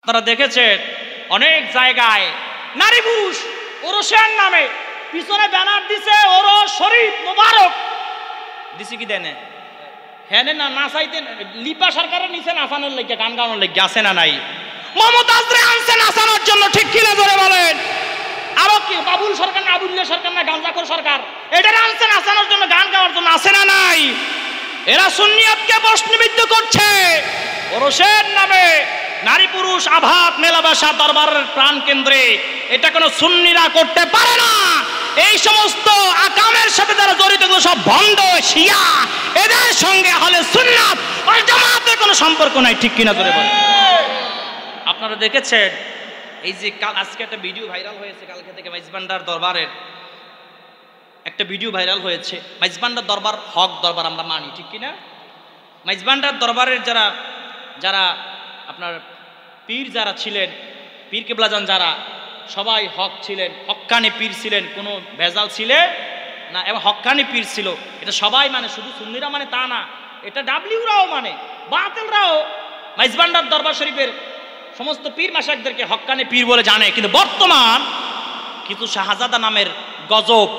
আপনারা দেখেছেন অনেক জায়গায় নারী পুরুষ ওরসের নামে পিছনে ব্যানার দিছে ওরস শরীফ মোবারক দিছে কি দেনে হ্যাঁ না নাচাইতে লিপা সরকারের নিচে নাচানোর লেগে গান গাওয়ানোর লেগে আছে না নাই মমতাজরে আনছে নাচানোর জন্য ঠিক কিনা ধরে বলেন আরো কি বাবুল সরকার না আবুল্লা সরকার না গাঞ্জাখোর সরকার এটারে আনছে নাচানোর জন্য গান গাওয়ার জন্য আছে না নাই এরা সুন্নিয়তকে প্রশ্নবিদ্ধ করছে ওরসের নামে নারী পুরুষ আভাত মেলামেশা দরবারের প্রাণ কেন্দ্রে এটা কোনো সুন্নিরা করতে পারে না এই সমস্ত আকামের সাথে যারা জড়িত সব ভণ্ড শিয়া এদের সঙ্গে আহলে সুন্নাত ওয়াল জামাতের কোনো সম্পর্ক নাই ঠিক কিনা ধরে বলেন আপনারা দেখেছেন এই যে কাল আজকে একটা ভিডিও ভাইরাল হয়েছে কালকে থেকে মাইজবান্ডার দরবারের একটা ভিডিও ভাইরাল হয়েছে মাইজবান্ডার দরবার হক দরবার আমরা মানি ঠিক কিনা মাইজবান্ডার দরবারের যারা যারা আপনার পীর যারা ছিলেন পীর কেবলাজান যারা সবাই হক ছিলেন হক্কানি পীর ছিলেন কোনো ভেজাল ছিলে না এবং হক্কানি পীর ছিল এটা সবাই মানে শুধু সুন্নিরা মানে তা না এটা ডাব্লিউরাও মানে বাতিলরাও মাইজবান্ডার দরবার শরীফের সমস্ত পীর মাশায়েখদেরকে হক্কানি পীর বলে জানে কিন্তু বর্তমান কিন্তু শাহজাদা নামের গজব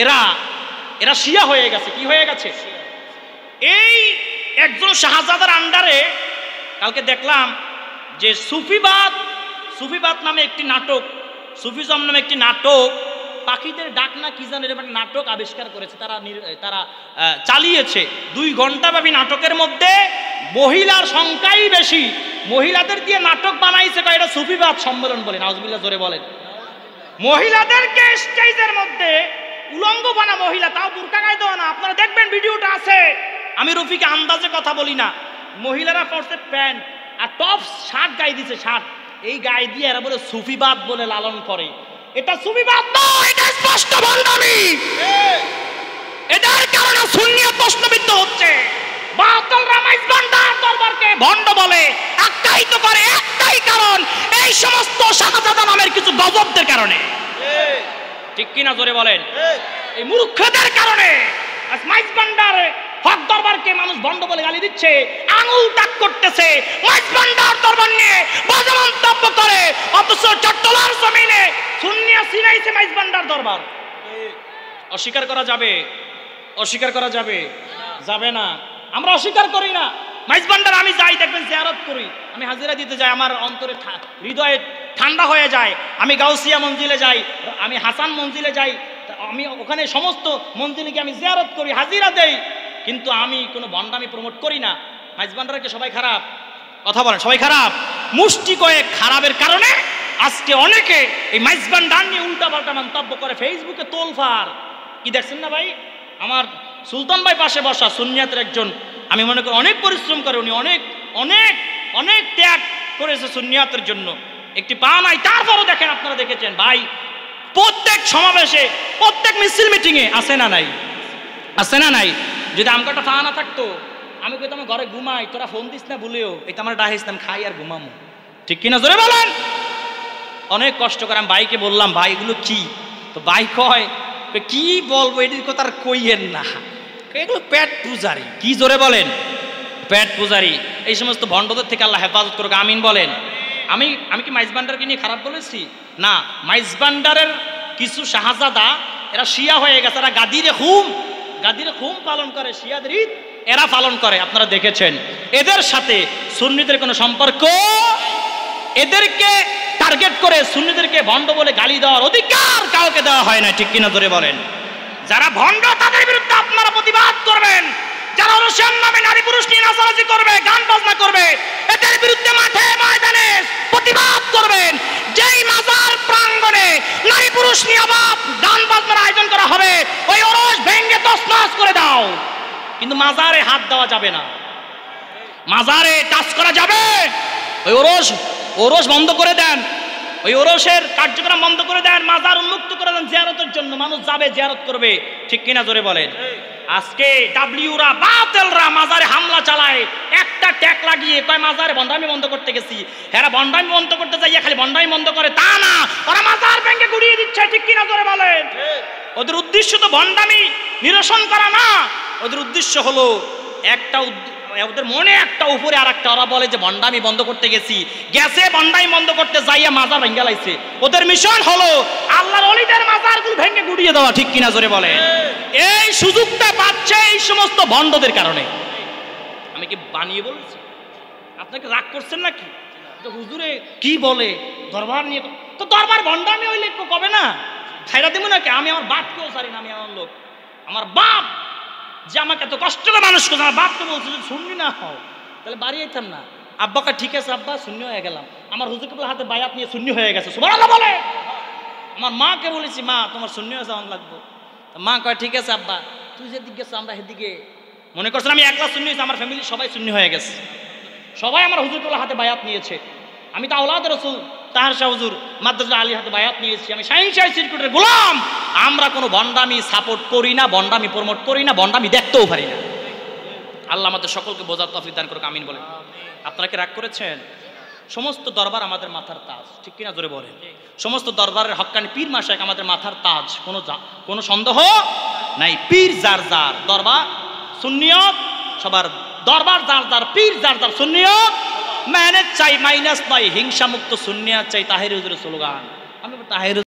এরা এরা শিয়া হয়ে গেছে কি হয়ে গেছে এই একজন শাহজাদার আন্ডারে কালকে দেখলাম যে সুফিবাদ নামে একটি নাটক সুফিজম নামে একটি নাটক পাখিদের ডাক না কি জানে এরকম নাটক আবিষ্কার করেছে তারা চালিয়েছে 2 ঘন্টাব্যাপী নাটকের মধ্যে মহিলার সংখ্যাই বেশি মহিলাদের দিয়ে নাটক বানাইছে এটা সুফিবাদ সম্মেলন বলে নাউজুবিল্লাহ জোরে বলেন মহিলাদেরকে স্টেজের মধ্যে উলঙ্গ বানা মহিলা তাও বুরকা গায়ে দেওয়া না আপনারা দেখবেন ভিডিওটা আছে আমি রফিকে আন্দাজে কথা বলি না মহিলারা পরছে প্যান্ট আর টপ শার্ট গায়ে দিছে শার্ট এই গায়ে দিয়ে এরা বলে সুফিবাদ বলে লালন করে এটা সুফিবাদ নয় এটা স্পষ্ট ভণ্ডামি এটার কারণে সুন্নিয়ত প্রশ্নবিদ্ধ হচ্ছে বাতিলরা মাইজবান্ডার দরবারকে ভণ্ড বলে আখ্যায়িত করে একটাই কারণ এই সমস্ত শাহজাদা নামের কিছু গজবদের কারণে ঠিক কিনা জোরে বলেন এই মূর্খদের কারণে আজ মাইজবান্ডার হক দরবারকে মানুষ ভণ্ড বলে গালি দিচ্ছে আঙুল তাক করতেছে মাইজবান্ডার দরবার নিয়ে বাজে মন্তব্য করে অথচ চট্টলার জমিনে সুন্নিয়া সিনাইছে মাইজবান্ডার দরবার অস্বীকার করা যাবে অস্বীকার করা যাবে যাবে না আমরা অস্বীকার করি না মাইজবান্ডার আমি যাই দেখবেন জিয়ারত করি আমি হাজিরা দিতে যাই আমার অন্তরে হৃদয়ে ঠান্ডা হয়ে যায় আমি গাউসিয়া মঞ্জিলে যাই আমি হাসান মঞ্জিলে যাই আমি ওখানে সমস্ত মঞ্জিলে গিয়ে আমি জিয়ারত করি হাজিরা দেই কিন্তু আমি কোনো ভণ্ডামি প্রমোট করি না মাইজবান্ডারকে সবাই খারাপ কথা বলেন সবাই খারাপ মুষ্টি কয়েক খারাপের কারণে আজকে অনেকে এই মাইজবান্ডার নিয়ে উল্টাপাল্টা মন্তব্য করে ফেসবুকে তোলফার কি দেখছেন না ভাই আমার সুলতান ভাই পাশে বসা সুন্নিয়াতের একজন আমি মনে করি অনেক পরিশ্রম করে উনি অনেক অনেক অনেক ত্যাগ করেছে সুন্নিয়াতের জন্য একটি পা নাই তারপরও দেখেন আপনারা দেখেছেন ভাই প্রত্যেক সমাবেশে প্রত্যেক মিছিল মিটিংয়ে আসে না নাই আসে না নাই যদি আমাকে একটা পা না থাকতো আমি কইতাম ঘরে ঘুমাই তোরা ফোন দিস না বলেও এটা আমার ডাহিসতাম খাই আর ঘুমামো ঠিক কিনা জোরে বলেন অনেক কষ্ট করে আমি ভাইকে বললাম ভাই এগুলো কি তো ভাই কয় কি বলবো এটির কথা আর কইয়েন না এগুলো পেট পূজারি কি জোরে বলেন পেট পূজারি এই সমস্ত ভণ্ডদের থেকে আল্লাহ হেফাজত করুক আমিন বলেন আমি কি মাইজবান্ডারকে নিয়ে খারাপ বলেছি না মাইজবান্ডারের কিছু শাহজাদা এরা শিয়া হয়ে গেছে এরা গাদিরে খুম পালন করে শিয়াদের ঈদ এরা পালন করে আপনারা দেখেছেন এদের সাথে সুন্নিদের কোনো সম্পর্ক এদেরকে টার্গেট করে সুন্নিদেরকে ভণ্ড বলে গালি দেওয়ার অধিকার কাউকে দেওয়া হয় না ঠিক কিনা ধরে বলেন যারা ভণ্ড তাদের বিরুদ্ধে আপনারা প্রতিবাদ করবেন যারা ওরসের নামে নারী পুরুষ নিয়ে নাচানাচি করবে গান বাজনা করবে এদের বিরুদ্ধে মাঠে ময়দানে প্রতিবাদ করবেন যেই মাজার প্রাঙ্গণে নারী পুরুষ নিয়ে আবার গান বাজনার আয়োজন করা হবে ওই ওরস ভেঙে তছনছ করে দাও কিন্তু মাজারে হাত দেওয়া যাবে না মাজারে টাচ করা যাবে ওই ওরস বন্ধ করে দেন ওই ওরসের কার্যক্রম বন্ধ করে দেন মাজার উন্মুক্ত করে দেন জিয়ারতের জন্য মানুষ যাবে জিয়ারত করবে ঠিক কিনা জোরে বলেন আজকে ডাব্লিউরা বাতিলরা মাজারে হামলা চালায় একটা ট্যাগ লাগিয়ে কয় মাজারে ভণ্ডামি বন্ধ করতে গেছি এরা ভণ্ডামি বন্ধ করতে যাইয়া খালি ভণ্ডামি বন্ধ করে তা না ওরা মাজার ভেঙে গুড়িয়ে দিচ্ছে ঠিক কিনা জোরে বলেন ওদের উদ্দেশ্য তো ভণ্ডামি নিরসন করা না ওদের উদ্দেশ্য হলো একটা ওদের মনে একটা উপরে আর একটা, ওরা বলে যে ভণ্ডামি বন্ধ করতে গেছি, গেছে ভণ্ডামি বন্ধ করতে যাইয়া মাজার ভেঙে লাইছে। ওদের মিশন হলো আল্লাহর ওলিদের মাজারগুলো ভেঙে গুড়িয়ে দেওয়া, ঠিক কিনা জোরে বলে? এই সুযোগটা পাচ্ছে এই সমস্ত ভণ্ডদের কারণে। আমি কি বানিয়ে বলেছি? আপনাকে রাগ করছেন নাকি? হুজুরে কি বলে দরবার নিয়ে, তো দরবার ভণ্ডামি হইলে কবে না ছাইরা দেবো নাকি? আমি আমার বাপকেও ছাড়ি না, আমি আমার লোক, আমার বাপ যে আমাকে এত কষ্ট করে মানুষ করছে, আমার বাপকে বলছে যদি শুনবি না হও তাহলে বাড়ি যেতাম না। আব্বাকে ঠিক আছে আব্বা শূন্য হয়ে গেলাম, আমার হুজুর কেবল হাতে বায়াত নিয়ে শূন্য হয়ে গেছে, সুবহানাল্লাহ বলে। আমার মাকে বলেছি মা তোমার শূন্য হয়ে যাওয়ান লাগবো, মা কয় ঠিক আছে আব্বা তুই যেদিকে গেছো আমরা সেদিকে। মনে করছেন আমি একলা শূন্য হয়েছি, আমার ফ্যামিলি সবাই শূন্য হয়ে গেছে, সবাই আমার হুজুর কেবল হাতে বায়াত নিয়েছে। আমি তো আওলাদ রাসূল তাহার শাহ হুজুর মাদ্রাসা আলী হাতে বায়াত নিয়েছি, আমি শাহিনশাহী সিরকুটের গোলাম। আমরা কোনো ভণ্ডামি সাপোর্ট করি না, ভণ্ডামি প্রমোট করি না, ভণ্ডামি দেখতেও পারি না। আল্লাহ আমাদের সকলকে বোঝার তৌফিক দান করুক, আমিন বলে। আপনারা কি রাগ করেছেন? সমস্ত দরবার আমাদের মাথার তাজ, ঠিক কিনা জোরে বলেন? সমস্ত দরবারের হক্কানি পীর মাশায়েখ আমাদের মাথার তাজ, কোনো সন্দেহ নাই। পীর যার যার দরবার সুন্নিয়ত, সবার দরবার যার যার পীর যার যার সুন্নিয়ত। ম্যানেজ চাই মাইনাস নয়, হিংসা মুক্ত সুন্নিয়ত চাই, তাহের হুজুরের স্লোগান। আমি তাহের